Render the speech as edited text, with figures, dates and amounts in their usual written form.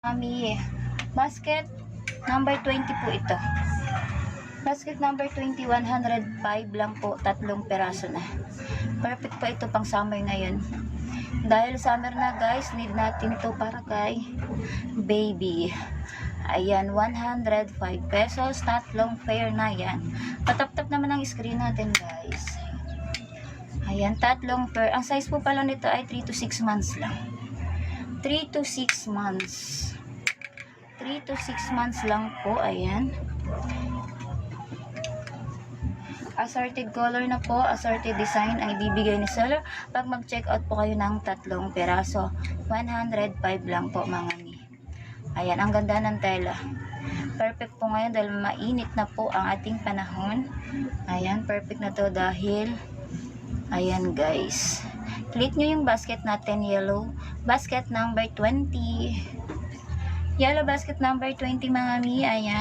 Mami, basket number 20 po ito. Basket number 20, 105 lang po, 3 peraso na. Perfect po ito pang summer ngayon. Dahil summer na guys, need natin to para kay baby. Ayan, 105 pesos, 3 pair na yan. Patap-tap naman ang screen natin guys. Ayan, 3 pair. Ang size po pala nito ay 3 to 6 months lang. 3 to 6 months. 3 to 6 months lang po. Ayan. Assorted color na po, assorted design ay bibigay ni seller pag mag-check out po kayo ng 3 peraso. 105 lang po mga mi. Ayan, ang ganda ng tela. Perfect po ngayon dahil mainit na po ang ating panahon. Ayan, perfect na to dahil ayan guys. Click nyo yung basket natin, yellow. Basket number 20. Yellow basket number 20 mga mi. Ayan.